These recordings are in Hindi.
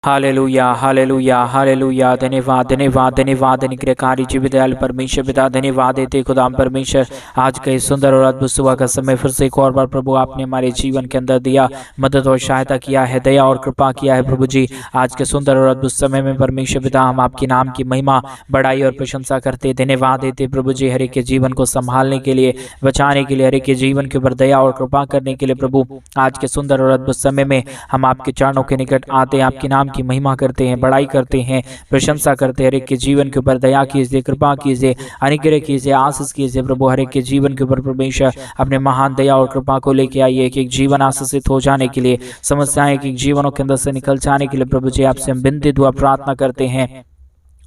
Hallelujah hallelujah hallelujah. धन्यवाद धन्यवाद धन्यवाद निग्रहकारी जीवित दयालु परमेश्वर पिता, धन्यवाद देते खुदाम परमेश्वर आज के सुंदर और अद्भुत सुबह का समय फिर से एक और बार प्रभु आपने हमारे जीवन के अंदर दिया, मदद और सहायता किया है, दया और कृपा किया है प्रभु जी। आज के सुंदर और अद्भुत समय में परमेश्वर पिता हम आपके नाम की महिमा बढ़ाई और प्रशंसा करते, धन्यवाद देते प्रभु जी हर एक के जीवन को संभालने के लिए, बचाने के लिए, हर एक के जीवन के ऊपर दया और कृपा करने के लिए प्रभु आज के सुंदर और अद्भुत समय में हम आपके चरणों के निकट आते हैं, आपके नाम की महिमा करते हैं, बड़ाई करते हैं, प्रशंसा करते हैं। हर एक के जीवन के ऊपर दया कीजिए, कृपा कीजिए, अनुग्रह कीजिए, आशीष कीजिए प्रभु। हर एक के जीवन के ऊपर परमेश्वर अपने महान दया और कृपा को लेके आइए, एक एक जीवन आशीषित हो जाने के लिए, समस्याएं एक एक जीवनों के अंदर से निकल जाने के लिए प्रभु जी आपसे हम विनती दुआ प्रार्थना करते हैं।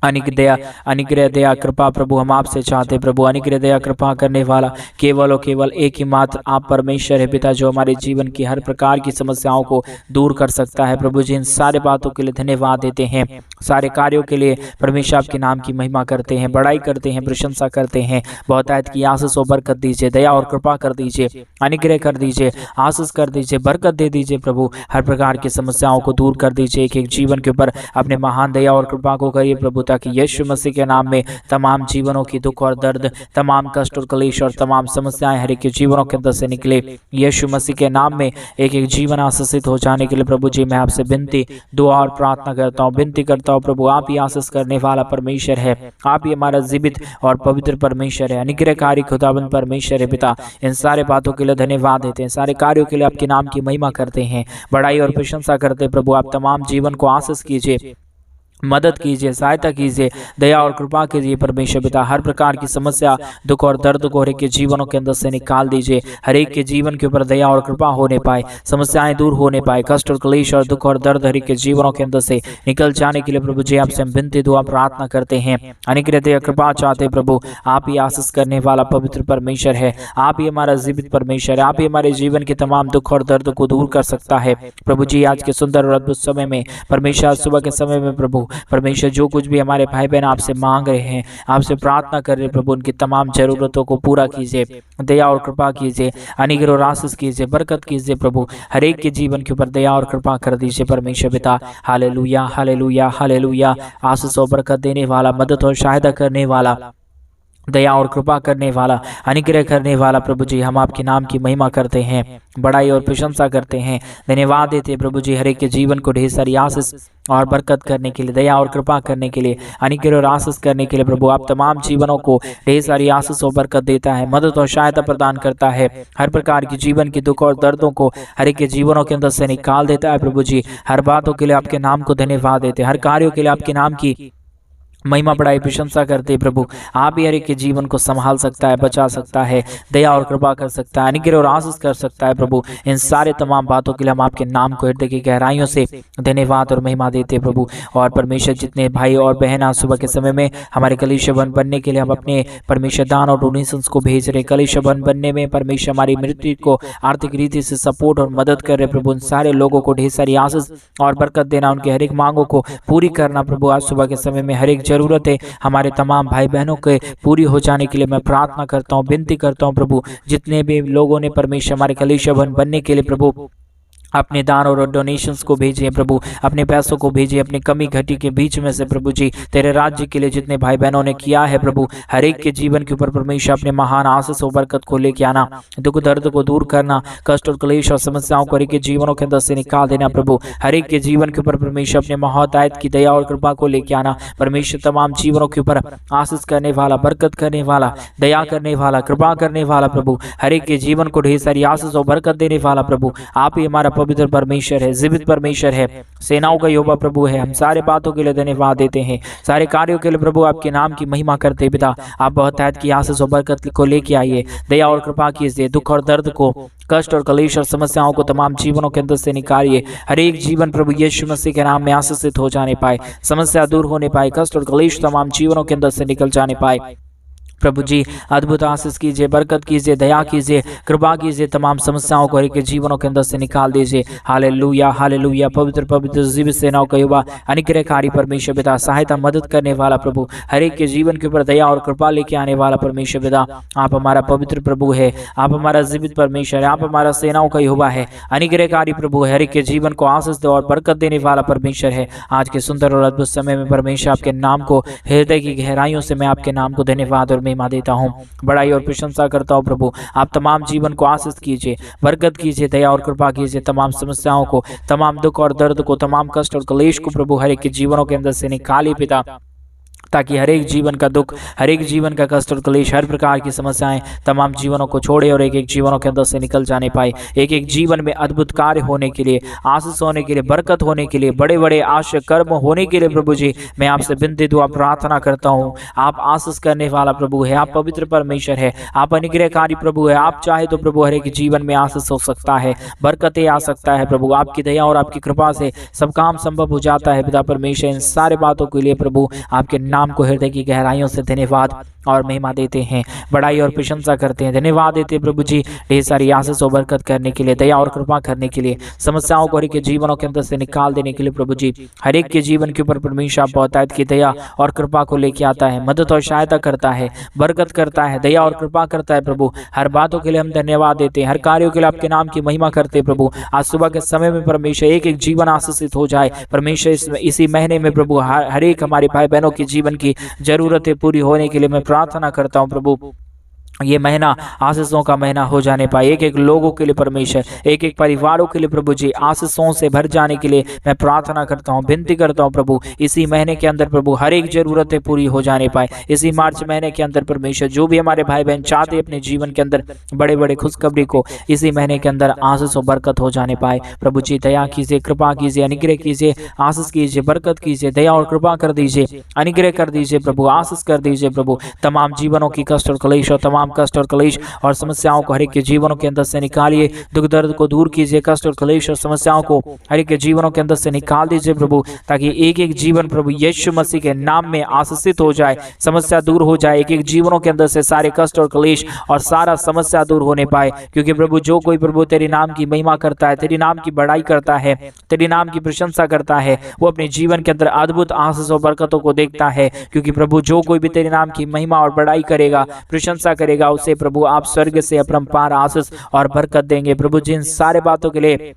अनुग्रह दया कृपा प्रभु हम आपसे चाहते प्रभु। अनुग्रह दया कृपा करने वाला केवल और केवल एक ही मात्र आप परमेश्वर है पिता, जो हमारे जीवन की हर प्रकार की समस्याओं को दूर कर सकता है प्रभु जी। इन सारे बातों के लिए धन्यवाद देते हैं, सारे कार्यों के लिए परमेश्वर आपके नाम की महिमा करते हैं, बड़ाई करते हैं, प्रशंसा करते हैं। बहुतायत की आशीष और बरकत दीजिए, दया और कृपा कर दीजिए, अनुग्रह कर दीजिए, आशीष कर दीजिए, बरकत दे दीजिए प्रभु। हर प्रकार की समस्याओं को दूर कर दीजिए, एक एक जीवन के ऊपर अपने महान दया और कृपा को करिए प्रभु, ताकि यीशु मसीह के नाम में तमाम जीवनों की दुख और दर्द, तमाम कष्ट और क्लेश और तमाम समस्याएं हर एक के जीवनों के अंदर से निकले। यीशु मसीह के नाम में एक एक जीवन आशीषित हो जाने के लिए प्रभु जी मैं आपसे विनती दुआ और प्रार्थना करता हूँ, विनती करता हूँ प्रभु। आप ही आशीष करने वाला परमेश्वर है, आप ही हमारा जीवित और पवित्र परमेश्वर है, अनुग्रहकारी खुदाबंद परमेश्वर है पिता। इन सारे बातों के लिए धन्यवाद देते हैं, सारे कार्यों के लिए आपके नाम की महिमा करते हैं, बड़ाई और प्रशंसा करते हैं प्रभु। आप तमाम जीवन को आशीष कीजिए, मदद कीजिए, सहायता कीजिए, दया और कृपा कीजिए परमेश्वर पिता। हर प्रकार की समस्या, दुख और दर्द को हर एक के जीवनों के अंदर से निकाल दीजिए। हर एक के जीवन के ऊपर दया और कृपा होने पाए, समस्याएं दूर होने पाए, कष्ट और क्लेश और दुख और दर्द हर एक के जीवनों के अंदर से निकल जाने के लिए प्रभु जी आपसे हम विनती दुआ प्रार्थना करते हैं। अनुग्रह दया कृपा चाहते प्रभु। आप ही आशीष करने वाला पवित्र परमेश्वर है, आप ही हमारा जीवित परमेश्वर है, आप ही हमारे जीवन के तमाम दुख और दर्द को दूर कर सकता है प्रभु जी। आज के सुंदर और अद्भुत समय में परमेश्वर, सुबह के समय में प्रभु परमेश्वर जो कुछ भी हमारे भाई बहन आपसे मांग रहे हैं, आपसे प्रार्थना कर रहे हैं प्रभु, उनकी तमाम जरूरतों को पूरा कीजिए, दया और कृपा कीजिए, अनुग्रह और आशीष कीजिए, बरकत कीजिए प्रभु। हर एक के जीवन के ऊपर दया और कृपा कर दीजिए परमेश्वर पिता। Hallelujah hallelujah hallelujah. आशीष और बरकत देने वाला, मदद और सहायता करने वाला, दया और कृपा करने वाला, अनुग्रह करने वाला प्रभु जी हम आपके नाम की महिमा करते हैं, बड़ाई और प्रशंसा करते हैं, धन्यवाद देते प्रभु जी। हर एक के जीवन को ढेर सारी आशीष और बरकत करने के लिए, दया और कृपा करने के लिए, अनुग्रह और आशीष करने के लिए प्रभु आप तमाम जीवनों को ढेर सारी आशीष और बरकत देता है, मदद और सहायता प्रदान करता है। हर प्रकार की जीवन की दुख और दर्दों को हर एक के जीवनों के अंदर से निकाल देता है प्रभु जी। हर बातों के लिए आपके नाम को धन्यवाद देते, हर कार्यों के लिए आपके नाम की महिमा बढ़ाई प्रशंसा करते प्रभु। आप ही हर एक के जीवन को संभाल सकता है, बचा सकता है, दया और कृपा कर सकता है, अनुग्रह और आशीष कर सकता है प्रभु। इन सारे तमाम बातों के लिए हम आपके नाम को हृदय की गहराइयों से धन्यवाद और महिमा देते प्रभु। और परमेश्वर जितने भाई और बहन आज सुबह के समय में हमारे कलीसिया भवन बनने के लिए हम अपने परमेश्वर दान और डोनेशंस को भेज रहे, कलीसिया भवन बनने में परमेश्वर हमारी मृत्यु को आर्थिक रीति से सपोर्ट और मदद कर रहे प्रभु। उन सारे लोगों को ढेर सारी आशीष और बरकत देना, उनके हर एक मांगों को पूरी करना प्रभु। आज सुबह के समय में हर एक जरूरत है हमारे तमाम भाई बहनों के पूरी हो जाने के लिए मैं प्रार्थना करता हूँ, विनती करता हूँ प्रभु। जितने भी लोगों ने परमेश्वर हमारे कलीसिया भवन बनने के लिए प्रभु अपने दान और डोनेशंस को भेजिए प्रभु, अपने पैसों को भेजिए, अपनी कमी घटी के बीच में से प्रभु जी तेरे राज्य के लिए जितने भाई बहनों ने किया है प्रभु, हर एक के जीवन के ऊपर परमेश्वर अपने महान आशीष और बरकत को लेके आना, दुख दर्द को दूर करना, कष्ट और क्लेश और समस्याओं को हर एक के जीवनों के अंदर से निकाल देना प्रभु। हर एक के जीवन के ऊपर परमेश्वर अपने महोतायत की दया और कृपा को लेके आना परमेश्वर। तमाम जीवनों के ऊपर आशीष करने वाला, बरकत करने वाला, दया करने वाला, कृपा करने वाला प्रभु, हर एक के जीवन को ढेर सारी आशीष और बरकत देने वाला प्रभु। आप ही हमारा पवित्र परमेश्वर है, जीवित परमेश्वर है, सेनाओं का यहोवा प्रभु है। हम सारे बातों के लिए धन्यवाद देते हैं, सारे कार्यों के लिए प्रभु आपके नाम की महिमा करते पिता। आप बहुतायत की आशीष और बरकत को लेके आइए, दया और कृपा कीजिए, दुख और दर्द को, कष्ट और क्लेश और समस्याओं को तमाम जीवनों के अंदर से निकालिए। हर एक जीवन प्रभु यीशु मसीह के नाम में आशीषित हो जाने पाए, समस्या दूर होने पाए, कष्ट और क्लेश तमाम जीवनों के अंदर से निकल जाने पाए प्रभु जी अद्भुत आशीष कीजिए, बरकत कीजिए, दया कीजिए, कृपा कीजिए, तमाम समस्याओं को हर एक के जीवनों के अंदर से निकाल दीजिए। Hallelujah hallelujah. पवित्र पवित्र जीवित सेनाओं का युवा अनुग्रहकारी परमेश्वर पिता, सहायता मदद करने वाला प्रभु, हर एक के जीवन के ऊपर दया और कृपा लेके आने वाला परमेश्वर पिता, आप हमारा पवित्र प्रभु है, आप हमारा जीवित परमेश्वर है, आप हमारा सेनाओं का युवा है, अनुग्रहकारी प्रभु है, हर एक के जीवन को आशीष दे और बरकत देने वाला परमेश्वर है। आज के सुंदर और अद्भुत समय में परमेश्वर आपके नाम को हृदय की गहराइयों से मैं आपके नाम को धन्यवाद और महिमा देता हूँ, बड़ाई और प्रशंसा करता हूँ। प्रभु आप तमाम जीवन को आशीष कीजिए, बरकत कीजिए, दया और कृपा कीजिए, तमाम समस्याओं को, तमाम दुख और दर्द को, तमाम कष्ट और क्लेश को प्रभु हर एक के जीवनों के अंदर से निकालिए पिता, ताकि हर एक जीवन का दुख, हर एक जीवन का कष्ट और क्लेश, हर प्रकार की समस्याएं तमाम जीवनों को छोड़े और एक एक जीवनों के अंदर से निकल जाने पाए। एक एक जीवन में अद्भुत कार्य होने के लिए, आशीष होने के लिए, बरकत होने के लिए, बड़े बड़े आश्चर्य कर्म होने के लिए प्रभु जी मैं आपसे विनती दुआ प्रार्थना करता हूँ। आप आशीष करने वाला प्रभु है, आप पवित्र परमेश्वर है, आप अनुग्रहकारी प्रभु है। आप चाहे तो प्रभु हर एक जीवन में आशीष हो सकता है, बरकतें आ सकता है प्रभु, आपकी दया और आपकी कृपा से सब काम संभव हो जाता है पिता परमेश्वर। इन सारे बातों के लिए प्रभु आपके नाम को हृदय की गहराइयों से धन्यवाद और महिमा देते हैं, बड़ाई और प्रशंसा करते हैं, धन्यवाद देते हैं प्रभु जी ढेर सारी आशीष और बरकत करने के लिए, दया और कृपा करने के लिए, समस्याओं को हर एक के जीवनों के अंदर से निकाल देने के लिए प्रभु जी। हर एक के जीवन के ऊपर परमेश्वर आप बहुतायत की दया और कृपा को लेके आता है, मदद और सहायता करता है, बरकत करता है, दया और कृपा करता है प्रभु। हर बातों के लिए हम धन्यवाद देते हैं, हर कार्यों के लिए आपके नाम की महिमा करते हैं प्रभु। आज सुबह के समय में परमेश्वर एक एक जीवन आशीषित हो जाए परमेश्वर। इसी महीने में प्रभु हर एक हमारे भाई बहनों की जीवन की जरूरतें पूरी होने के लिए मैं प्रार्थना करता हूं प्रभु। ये महीना आशीषों का महीना हो जाने पाए, एक एक लोगों के लिए परमेश्वर, एक एक परिवारों के लिए प्रभु जी आशीषों से भर जाने के लिए मैं प्रार्थना करता हूँ, विनती करता हूँ प्रभु। इसी महीने के अंदर प्रभु हर एक जरूरतें पूरी हो जाने पाए। इसी मार्च महीने के अंदर परमेश्वर जो भी हमारे भाई बहन चाहते अपने जीवन के अंदर बड़े बड़े खुशखबरी को इसी महीने के अंदर आशीष और बरकत हो जाने पाए प्रभु जी। दया कीजिए, कृपा कीजिए, अनुग्रह कीजिए, आशीष कीजिए, बरकत कीजिए, दया और कृपा कर दीजिए, अनुग्रह कर दीजिए प्रभु, आशीष कर दीजिए प्रभु। तमाम जीवनों की कष्ट और क्लेश और तमाम कष्ट और क्लेश और समस्याओं को हर एक के जीवनों के अंदर से निकालिए, दुख दर्द को दूर कीजिए, कष्ट और क्लेश और समस्याओं को हर एक के जीवनों के अंदर से निकाल दीजिए प्रभु, ताकि एक एक जीवन प्रभु यीशु मसीह के नाम में आशीषित हो जाए, समस्या दूर हो जाए, एक एक जीवनों के अंदर से सारे कष्ट और क्लेश और सारा समस्या दूर होने पाए। क्योंकि प्रभु जो कोई प्रभु तेरे नाम की महिमा करता है, तेरे नाम की बड़ाई करता है, तेरे नाम की प्रशंसा करता है, वो अपने जीवन के अंदर अद्भुत आशीष और बरकतों को देखता है। क्योंकि प्रभु जो कोई भी तेरे नाम की महिमा और बड़ाई करेगा, प्रशंसा करेगा, उसे प्रभु आप स्वर्ग से अपरंपार आशीष और बरकत देंगे प्रभु। जिन सारे बातों के लिए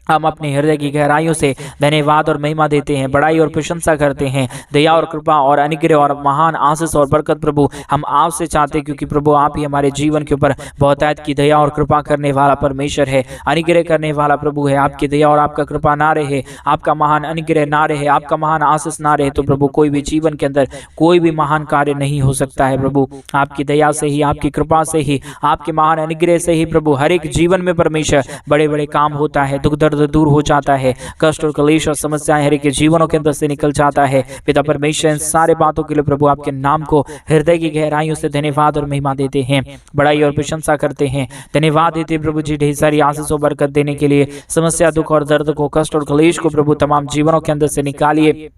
हम अपने हृदय की गहराइयों से धन्यवाद और महिमा देते हैं, बड़ाई और प्रशंसा करते हैं, दया और कृपा और अनुग्रह और महान आशीष और बरकत प्रभु हम आपसे चाहते हैं। क्योंकि प्रभु आप ही हमारे जीवन के ऊपर बहुतायत की दया और कृपा करने वाला परमेश्वर है, अनुग्रह करने वाला प्रभु है। आपकी दया और आपका कृपा ना रहे, आपका महान अनुग्रह ना रहे, आपका महान आशीष ना रहे तो प्रभु कोई भी जीवन के अंदर कोई भी महान कार्य नहीं हो सकता है प्रभु। आपकी दया से ही, आपकी कृपा से ही, आपके महान अनुग्रह से ही प्रभु हर एक जीवन में परमेश्वर बड़े बड़े काम होता है, दुख दर्द दूर हो जाता है, कष्ट और क्लेश और समस्याएं हर एक के जीवनों के अंदर से निकल जाता है पिता परमेश्वर। इन सारे बातों के लिए प्रभु आपके नाम को हृदय की गहराइयों से धन्यवाद और महिमा देते हैं, बड़ाई और प्रशंसा करते हैं, धन्यवाद देते हैं प्रभु जी ढेर सारी आशीष और बरकत देने के लिए। समस्या, दुख और दर्द को, कष्ट और क्लेश को प्रभु तमाम जीवनों के अंदर से निकालिए,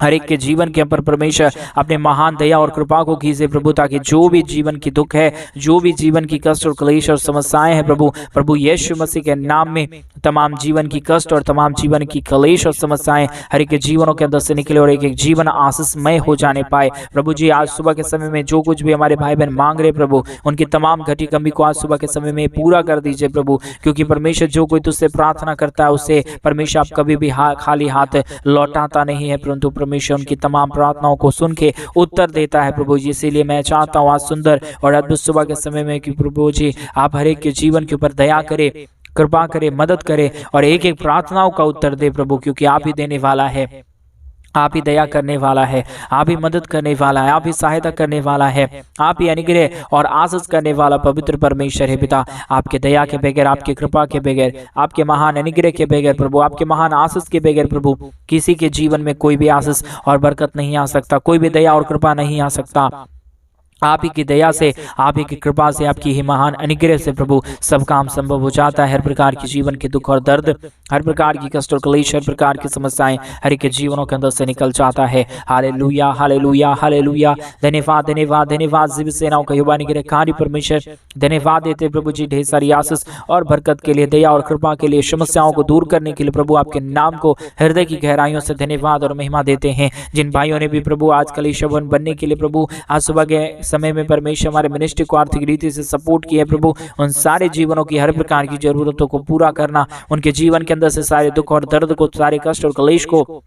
हर एक के जीवन के ऊपर परमेश्वर अपने महान दया और कृपा को कीजिए प्रभु, ताकि जो भी जीवन की दुख है, जो भी जीवन की कष्ट और क्लेश और समस्याएं हैं प्रभु यीशु मसीह के नाम में तमाम जीवन की कष्ट और तमाम जीवन की क्लेश और समस्याएं हर एक के जीवनों के अंदर से निकले और एक एक जीवन आशीषमय हो जाने पाए प्रभु जी। आज सुबह के समय में जो कुछ भी हमारे भाई बहन मांग रहे प्रभु, उनकी तमाम घटी कमी को आज सुबह के समय में पूरा कर दीजिए प्रभु। क्योंकि परमेश्वर जो कोई तुझसे प्रार्थना करता है उससे परमेश्वर आप कभी भी खाली हाथ लौटाता नहीं है, परंतु परमेश्वर उनकी तमाम प्रार्थनाओं को सुन के उत्तर देता है प्रभु जी। इसीलिए मैं चाहता हूँ आज सुंदर और अद्भुत सुबह के समय में कि प्रभु जी आप हर एक के जीवन के ऊपर दया करे, कृपा करे, मदद करे और एक एक प्रार्थनाओं का उत्तर दे प्रभु। क्योंकि आप ही देने वाला है, आप ही दया करने वाला है, आप ही मदद करने वाला है, आप ही सहायता करने वाला है, आप ही अनुग्रह और आशीष करने वाला पवित्र परमेश्वर है पिता। आपके दया के बगैर, आपके कृपा के बगैर, आपके महान अनुग्रह के बगैर प्रभु, आपके महान आशीष के बगैर प्रभु किसी के जीवन में कोई भी आशीष और बरकत नहीं आ सकता, कोई भी दया और कृपा नहीं आ सकता। आप ही की दया से, आप ही की कृपा से, आपकी ही महान अनुग्रह से प्रभु सब काम संभव हो जाता है। हर प्रकार की जीवन के दुख और दर्द, हर प्रकार की कष्ट और क्लेश, हर प्रकार की समस्याएं हर एक के जीवनों के अंदर से निकल जाता है। Hallelujah, hallelujah, hallelujah. धन्यवाद, धन्यवाद, धन्यवाद जीवित सेनाओं का यहोवा निग्रहकारी परमेश्वर, धन्यवाद देते प्रभु जी ढेर सारी आशीष और बरकत के लिए, दया और कृपा के लिए, समस्याओं को दूर करने के लिए प्रभु आपके नाम को हृदय की गहराइयों से धन्यवाद और महिमा देते हैं। जिन भाइयों ने भी प्रभु आज कलीसिया भवन बनने के लिए प्रभु आज सुबह के समय में परमेश्वर हमारे मिनिस्ट्री को आर्थिक रीति से सपोर्ट किया है प्रभु, उन सारे जीवनों की हर प्रकार की जरूरतों को पूरा करना, उनके जीवन के अंदर से सारे दुख और दर्द को, सारे कष्ट और क्लेश को,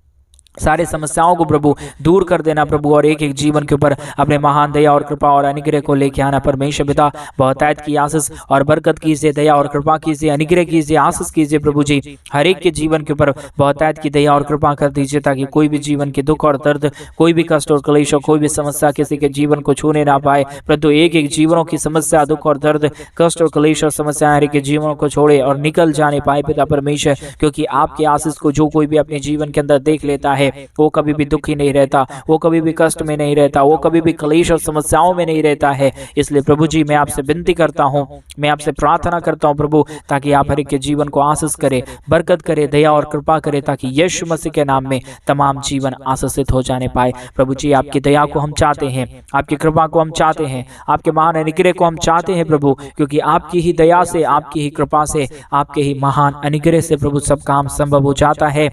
सारे समस्याओं को प्रभु दूर कर देना प्रभु, और एक एक जीवन के ऊपर अपने महान दया और कृपा और अनुग्रह को लेके आना। परमेश्वर पिता बहुतायत की आशीष और बरकत कीजिए, दया और कृपा कीजिए, अनुग्रह कीजिए, आशीष कीजिए प्रभु जी। हर एक के जीवन के ऊपर बहुतायत की दया और कृपा कर दीजिए, ताकि कोई भी जीवन के दुख और दर्द, कोई भी कष्ट और क्लेश, कोई भी समस्या किसी के जीवन को छूने ना पाए, परंतु एक एक जीवनों की समस्या, दुख और दर्द, कष्ट और क्लेश और समस्या हर एक के जीवनों को छोड़े और निकल जाने पाए पिता परमेश्वर। क्योंकि आपके आशीष को जो कोई भी अपने जीवन के अंदर देख लेता है, वो कभी भी दुखी नहीं रहता, वो कभी भी कष्ट में नहीं रहता, वो कभी भी क्लेश और समस्याओं में नहीं रहता है। इसलिए प्रभु जी मैं आपसे विनती करता हूँ, मैं आपसे प्रार्थना करता हूँ प्रभु, ताकि आप हर एक के जीवन को आशीष करे, बरकत करे, दया और कृपा करे, ताकि यीशु मसीह के नाम में तमाम जीवन आशीषित हो जाने पाए। प्रभु जी आपकी दया को हम चाहते हैं, आपकी कृपा को हम चाहते हैं, आपके महान अनुग्रह को हम चाहते हैं प्रभु, क्योंकि आपकी ही दया से, आपकी ही कृपा से, आपके ही महान अनुग्रह से प्रभु सब काम संभव हो जाता है।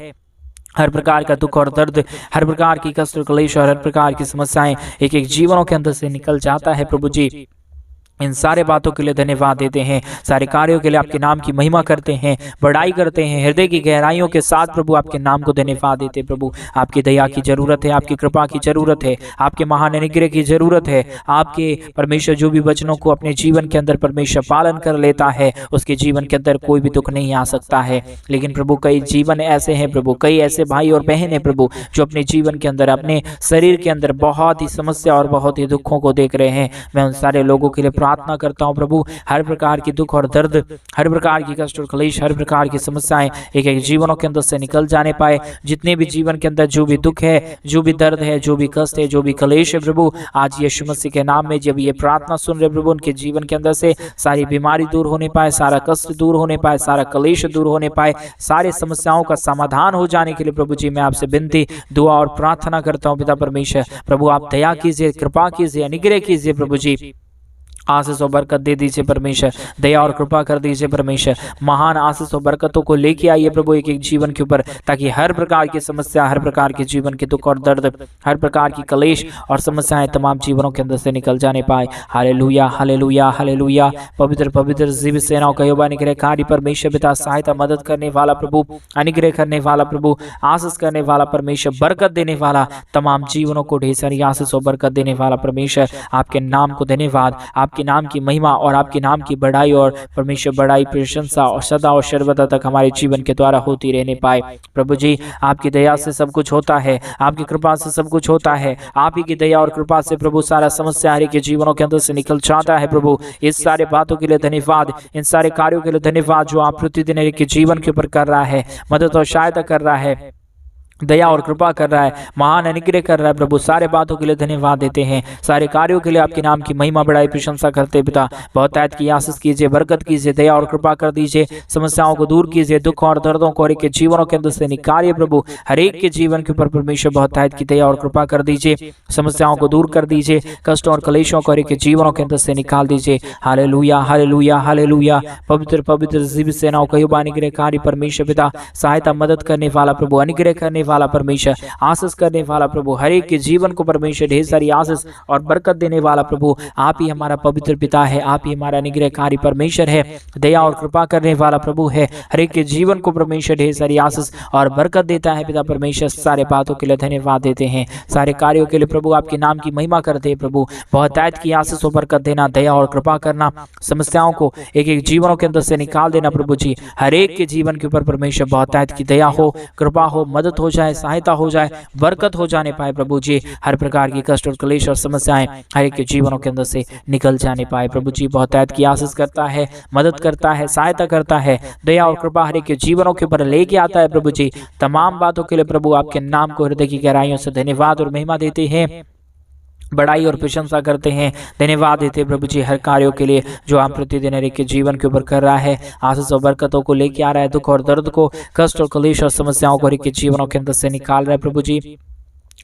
हर प्रकार का दुख और दर्द, हर प्रकार की कष्ट और क्लेश और हर प्रकार की समस्याएं एक एक जीवनों के अंदर से निकल जाता है प्रभु जी। इन सारे बातों के लिए धन्यवाद देते हैं, सारे कार्यों के लिए आपके नाम की महिमा करते हैं, बड़ाई करते हैं, हृदय की गहराइयों के साथ प्रभु आपके नाम को धन्यवाद देते प्रभु। आपकी दया की जरूरत है, आपकी कृपा की जरूरत है, आपके महान अनुग्रह की जरूरत है। आपके परमेश्वर जो भी वचनों को अपने जीवन के अंदर परमेश्वर पालन कर लेता है, उसके जीवन के अंदर कोई भी दुख नहीं आ सकता है। लेकिन प्रभु कई जीवन ऐसे हैं प्रभु, कई ऐसे भाई और बहन हैं प्रभु, जो अपने जीवन के अंदर, अपने शरीर के अंदर बहुत ही समस्या और बहुत ही दुखों को देख रहे हैं। मैं उन सारे लोगों के लिए प्रार्थना करता हूं प्रभु, हर प्रकार की दुख और दर्द, हर प्रकार की कष्ट और क्लेश, हर प्रकार की समस्याएं एक एक जीवनों के अंदर से निकल जाने पाए। जितने भी जीवन के अंदर जो भी दुख है, जो भी दर्द है, जो भी कष्ट है, जो भी क्लेश है प्रभु, आज यीशु मसीह के नाम में जब ये प्रार्थना सुन रहे प्रभु, उनके जीवन के अंदर से सारी बीमारी दूर होने पाए, सारा कष्ट दूर होने पाए, सारा क्लेश दूर होने पाए, सारी समस्याओं का समाधान हो जाने के लिए प्रभु जी मैं आपसे विनती, दुआ और प्रार्थना करता हूँ पिता परमेश्वर। प्रभु आप दया कीजिए, कृपा कीजिए, अनुग्रह कीजिए प्रभु जी, आशीष और बरकत दे दीजिए परमेश्वर, दया और कृपा कर दीजिए परमेश्वर। महान आशीष और बरकतों को लेके आइए प्रभु एक एक जीवन के ऊपर, ताकि हर प्रकार की समस्या, हर प्रकार के जीवन के दुख और दर्द, हर प्रकार की क्लेश और समस्याएं तमाम जीवनों के अंदर से निकल जाने पाए। Hallelujah, hallelujah, hallelujah. पवित्र पवित्र जीवित सेनाओं का यहोवा निग्रहकारी परमेश्वर पिता, सहायता मदद करने वाला प्रभु, अनुग्रह करने वाला प्रभु, आशीष करने वाला परमेश्वर, बरकत देने वाला, तमाम जीवनों को ढेर सारी आशीष और बरकत देने वाला परमेश्वर, आपके नाम को धन्यवाद, आपके नाम की महिमा और आपके नाम की बढ़ाई और परमेश्वर बड़ाई, प्रशंसा और सदा और सर्वदा तक हमारे जीवन के द्वारा होती रहने पाए। प्रभु जी आपकी दया से सब कुछ होता है, आपकी कृपा से सब कुछ होता है, आप ही की दया और कृपा से प्रभु सारा समस्या हर एक के जीवनों के अंदर से निकल जाता है प्रभु। इस सारे बातों के लिए धन्यवाद, इन सारे कार्यों के लिए धन्यवाद जो आप प्रतिदिन एक के जीवन के ऊपर कर रहा है, मदद और सहायता कर रहा है, दया और कृपा कर रहा है, महान अनुग्रह कर रहा है प्रभु। सारे बातों के लिए धन्यवाद देते हैं, सारे कार्यों के लिए आपके नाम की महिमा बढ़ाई प्रशंसा करते पिता। बहुतायत की आशीष कीजिए, बरकत कीजिए, दया और कृपा कर दीजिए, समस्याओं को दूर कीजिए, दुख और दर्दों को हर एक के जीवनों के अंदर से निकालिए प्रभु। हर एक के जीवन के ऊपर परमेश्वर बहुतायत की दया और कृपा कर दीजिए, समस्याओं को दूर कर दीजिए, कष्टों और क्लेशों को हर एक के जीवनों के अंदर से निकाल दीजिए। Hallelujah, hallelujah, hallelujah. पवित्र पवित्र जीवित सेनाओं का यहोवा निग्रहकारी परमेश्वर पिता, सहायता मदद करने वाला प्रभु, अनुग्रह करने वाला परमेश्वर, आशीष करने वाला प्रभु, हर एक के जीवन को परमेश्वर ढेर सारी आशीष और बरकत देने वाला प्रभु, आप ही हमारा पवित्र पिता है, आप ही हमारा अनुग्रहकारी परमेश्वर है, दया और कृपा करने वाला प्रभु है। हर एक के जीवन को परमेश्वर ढेर सारी आशीष और बरकत देता है पिता परमेश्वर। सारे बातों के लिए धन्यवाद देते हैं, सारे कार्यों के लिए प्रभु आपके नाम की महिमा करते हैं प्रभु। बहुतायत की आशीष और बरकत देना, दया और कृपा करना, समस्याओं को एक एक जीवनों के अंदर से निकाल देना प्रभु जी। हर एक के जीवन के ऊपर परमेश्वर बहुतायत की दया हो, कृपा हो, मदद हो जाए, सहायता हो जाए, बरकत हो जाने पाए प्रभु जी। हर प्रकार की कष्ट और क्लेश और समस्याएं हर एक के जीवनों के अंदर से निकल जाने पाए प्रभु जी। बहुतायत की आशीष करता है, मदद करता है, सहायता करता है, दया और कृपा हर एक के जीवनों के ऊपर लेके आता है प्रभु जी। तमाम बातों के लिए प्रभु आपके नाम को हृदय की गहराइयों से धन्यवाद और महिमा देते हैं। बड़ाई और प्रशंसा करते हैं, धन्यवाद देते हैं प्रभु जी हर कार्यों के लिए जो आप प्रतिदिन हर एक के जीवन के ऊपर कर रहा है, आशीष और बरकतों को लेके आ रहा है, दुख और दर्द को, कष्ट और कलेश और समस्याओं को हर एक के जीवनों के अंदर से निकाल रहा है प्रभु जी।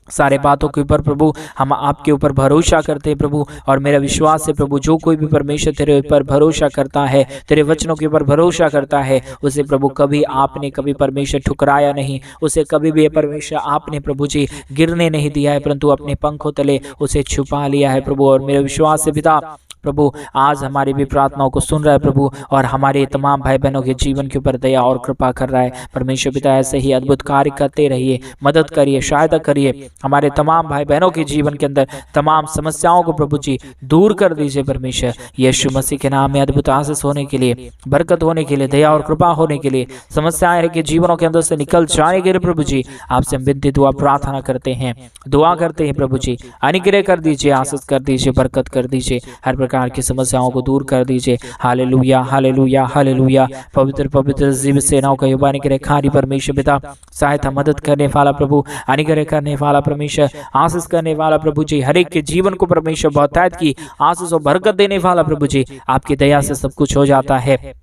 सारे बातों के ऊपर प्रभु हम आपके ऊपर भरोसा करते हैं प्रभु, और मेरा विश्वास है प्रभु जो कोई भी परमेश्वर तेरे ऊपर भरोसा करता है, तेरे वचनों के ऊपर भरोसा करता है, उसे प्रभु कभी आपने कभी परमेश्वर ठुकराया नहीं, उसे कभी भी परमेश्वर आपने प्रभु जी गिरने नहीं दिया है, परंतु अपने पंखों तले उसे छुपा लिया है प्रभु। और मेरा विश्वास है पिता प्रभु आज हमारी भी प्रार्थनाओं को सुन रहा है प्रभु, और हमारे तमाम भाई बहनों के जीवन के ऊपर दया और कृपा कर रहा है परमेश्वर पिता। ऐसे ही अद्भुत कार्य करते रहिए, मदद करिए, सहायता करिए हमारे तमाम भाई बहनों के जीवन के अंदर, तमाम समस्याओं को प्रभु जी दूर कर दीजिए परमेश्वर। यीशु मसीह के नाम में अद्भुत आशीष होने के लिए, बरकत होने के लिए, दया और कृपा होने के लिए, समस्याएं के जीवनों के अंदर से निकल जाने के लिए प्रभु जी आपसे विनती दुआ प्रार्थना करते हैं, दुआ करते हैं प्रभु जी। अनुग्रह कर दीजिए, आशीष कर दीजिए, बरकत कर दीजिए, हर प्रकार की समस्याओं को दूर कर दीजिए। Hallelujah hallelujah hallelujah. पवित्र पवित्र जीव सेनाओं का युवा अनुग्रह खारी परमेश्वर पिता, सहायता मदद करने वाला प्रभु, अनुग्रह करने वाला परमेश्वर, आशीष करने वाला प्रभु जी, हर एक के जीवन को परमेश्वर बहुतायत की आशीष और बरकत देने वाला प्रभु जी। आपकी दया से सब कुछ हो जाता है,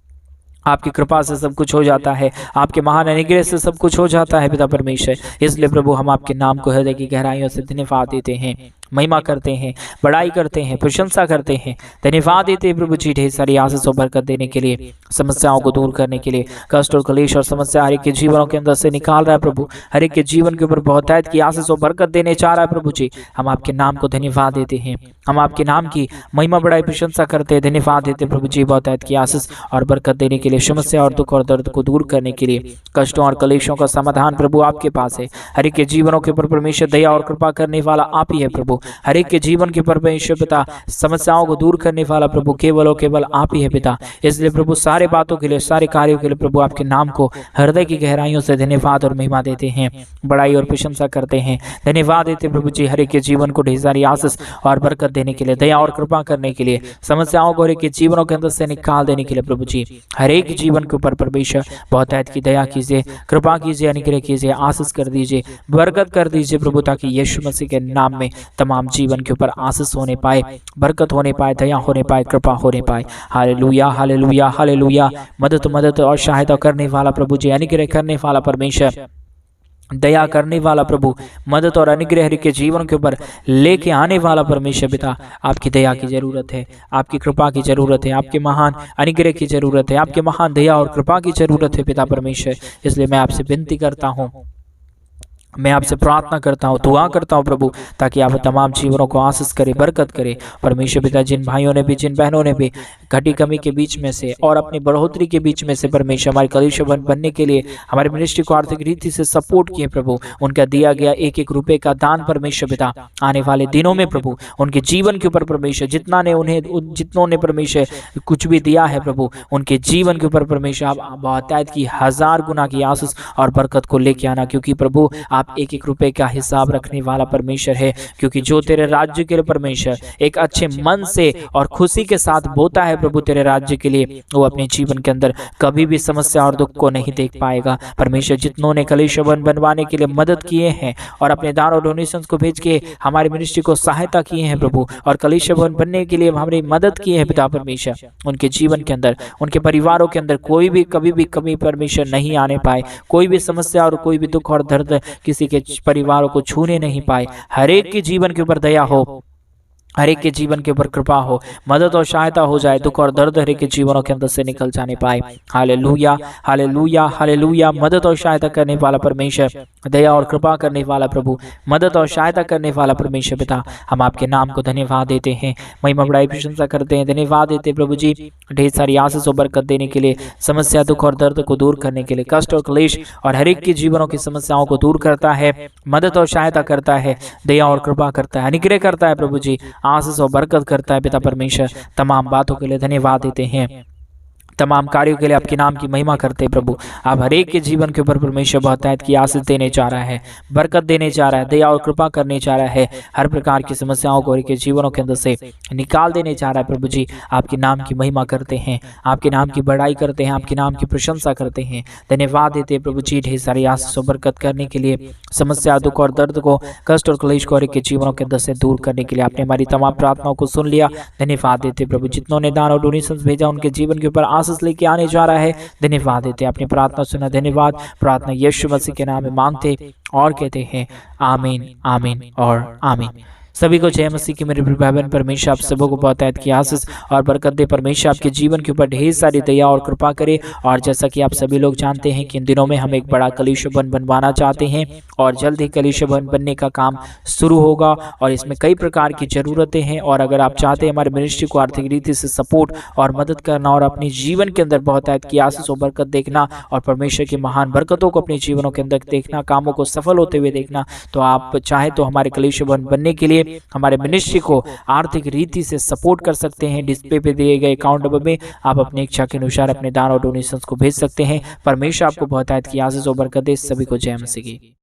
आपकी कृपा से सब कुछ हो जाता है, आपके महान अनुग्रह से सब कुछ हो जाता है पिता परमेश्वर। इसलिए प्रभु हम आपके नाम को हृदय की गहराइयों से धन्यवाद देते हैं, महिमा करते हैं, बड़ाई करते हैं, प्रशंसा करते हैं, धन्यवाद देते हैं प्रभु जी ढेर सारी आशीष और बरकत देने के लिए, समस्याओं को दूर करने के लिए, कष्ट और कलेश और समस्या हर एक के जीवनों के अंदर से निकाल रहा है प्रभु, हर एक के जीवन के ऊपर बहुतायत की आशीष और बरकत देने चाह रहा है प्रभु जी। हम आपके नाम को धन्यवाद देते हैं, हम आपके नाम की महिमा बड़ाई प्रशंसा करते हैं, धन्यवाद देते हैं प्रभु जी बहुतायत की आशीष और बरकत देने के लिए, समस्या और दुख और दर्द को दूर करने के लिए, कष्टों और कलेशों का समाधान प्रभु आपके पास है। हर एक के जीवनों के ऊपर परमेश्वर दया और कृपा करने वाला आप ही है प्रभु, हर एक के जीवन के परमेश्वर पिता समस्याओं को दूर करने वाला प्रभु केवल और केवल आप ही है पिता। इसलिए प्रभु सारे बातों के लिए, सारे कार्यों के लिए प्रभु आपके नाम को हृदय की गहराइयों से धन्यवाद और महिमा देते हैं, बड़ाई और प्रशंसा करते हैं, धन्यवाद देते प्रभु जी हर एक के जीवन को ढेर सारी आशीष और बरकत देने के लिए, दया और कृपा करने के लिए, समस्याओं को हर एक के जीवनों के अंदर से निकाल देने के लिए प्रभु जी। हर एक जीवन के ऊपर परमेश्वर बहुतायत की दया कीजिए, कृपा कीजिए, अनुग्रह कीजिए, आशीष कर दीजिए, बरकत कर दीजिए प्रभु, ताकि यीशु मसीह के नाम में तमाम जीवन के ऊपर आशीष होने पाए, बरकत होने पाए, दया होने पाए, कृपा होने पाए। Hallelujah hallelujah hallelujah. मदद और सहायता करने वाला प्रभु जी, अनुग्रह करने वाला परमेश्वर, दया करने वाला प्रभु, मदद और अनुग्रह के जीवन के ऊपर लेके आने वाला परमेश्वर पिता, आपकी दया की जरूरत है, आपकी कृपा की जरूरत है, आपके महान अनुग्रह की जरूरत है, आपके महान दया और कृपा की जरूरत है पिता परमेश्वर। इसलिए मैं आपसे विनती करता हूँ, मैं आपसे प्रार्थना करता हूँ, दुआ करता हूँ प्रभु, ताकि आप तमाम जीवनों को आशीष करे, बरकत करे परमेश्वर पिता। जिन भाइयों ने भी, जिन बहनों ने भी घटी कमी के बीच में से और अपनी बढ़ोतरी के बीच में से परमेश्वर हमारे कलीसिया बनने के लिए हमारे मिनिस्ट्री को आर्थिक रीति से सपोर्ट किए प्रभु, उनका दिया गया एक एक रुपए का दान परमेश्वर पिता आने वाले दिनों में प्रभु उनके जीवन के ऊपर परमेश्वर, जितनों ने परमेश्वर कुछ भी दिया है प्रभु, उनके जीवन के ऊपर परमेश्वर आप बहुतायत की 1000 गुना की आशीष और बरकत को लेके आना, क्योंकि प्रभु आप एक एक रुपए का हिसाब रखने वाला परमेश्वर है। क्योंकि जो तेरे राज्य के लिए परमेश्वर एक अच्छे मन से और खुशी के साथ बोता है प्रभु तेरे राज्य के लिए, वो अपने जीवन के अंदर कभी भी समस्या और दुख को नहीं देख पाएगा परमेश्वर। जितनों ने कलीसिया बनवाने के लिए मदद किए हैं और अपने दान और डोनेशंस को भेज के हमारी मिनिस्ट्री को सहायता किए हैं प्रभु, और कलीसिया बनने के लिए हमारी मदद की है पिता परमेश्वर, उनके जीवन के अंदर, उनके परिवारों के अंदर कोई भी कभी भी कमी परमेश्वर नहीं आने पाए, कोई भी समस्या और कोई भी दुख और दर्द किसी के परिवारों को छूने नहीं पाए। हर एक के जीवन के ऊपर दया हो, हर एक के जीवन के ऊपर कृपा हो, मदद और सहायता हो जाए, दुख और दर्द हर एक के जीवनों के अंदर से निकल जाने पाए। Hallelujah hallelujah hallelujah. मदद और सहायता करने वाला परमेश्वर, दया और कृपा करने वाला प्रभु, मदद और सहायता करने वाला परमेश्वर पिता, हम आपके नाम को धन्यवाद देते हैं, महिमा बड़ाई प्रशंसा करते हैं, धन्यवाद देते हैं प्रभु जी ढेर सारी आशीष और बरकत देने के लिए, समस्या दुख और दर्द को दूर करने के लिए, कष्ट और क्लेश और हर एक के जीवनों की समस्याओं को दूर करता है, मदद और सहायता करता है, दया और कृपा करता है, अनुग्रह करता है प्रभु जी, आशीष और बरकत करता है पिता परमेश्वर। तमाम बातों के लिए धन्यवाद देते हैं, तमाम कार्यों के लिए आपके नाम की महिमा करते हैं प्रभु। आप हर एक के जीवन के ऊपर परमेश्वर बहुतायत की आशीष देने जा रहा है, बरकत देने जा रहा है, दया और कृपा करने जा रहा है, हर प्रकार की समस्याओं को उनके जीवनों के अंदर से निकाल देने जा रहा है। प्रभु जी आपके नाम की महिमा करते हैं, आपके नाम की बड़ाई करते हैं, आपके नाम की प्रशंसा करते हैं, धन्यवाद देते हैं प्रभु जी ढेर सारी आशीष और बरकत करने के लिए, समस्या दुख और दर्द को, कष्ट और क्लेश को के जीवनों के अंदर से दूर करने के लिए आपने हमारी तमाम प्रार्थनाओं को सुन लिया। धन्यवाद देते प्रभु, जितनों ने दान और डोनेशन भेजा उनके जीवन के ऊपर आशीष लेके आने जा रहा है। धन्यवाद देते अपनी प्रार्थना सुना, धन्यवाद। प्रार्थना यीशु मसीह के नाम में मांगते और कहते हैं आमीन, आमीन और आमीन। सभी को जय मसीह की मेरे बहन। परमेश्वर आप सबों को बहुतायत की आशीष और बरकत दे। परमेश्वर आपके जीवन के ऊपर ढेर सारी दया और कृपा करे। और जैसा कि आप सभी लोग जानते हैं कि इन दिनों में हम एक बड़ा कलीसिया भवन बनवाना चाहते हैं और जल्द ही कलीसिया भवन बनने का काम शुरू होगा और इसमें कई प्रकार की ज़रूरतें हैं। और अगर आप चाहते हैं हमारे मिनिस्ट्री को आर्थिक रीति से सपोर्ट और मदद करना और अपने जीवन के अंदर बहुतायत की आशीष और बरकत देखना और परमेश्वर की महान बरकतों को अपने जीवनों के अंदर देखना, कामों को सफल होते हुए देखना, तो आप चाहे तो हमारे कलीसिया भवन बनने के लिए हमारे मिनिस्ट्री को आर्थिक रीति से सपोर्ट कर सकते हैं। डिस्प्ले पे दिए गए अकाउंट नंबर में आप अपनी इच्छा के अनुसार अपने दान और डोनेशंस को भेज सकते हैं। परमेश्वर आपको बहुतायत की आशीष और बरकत दे। सभी को जय मसीह की।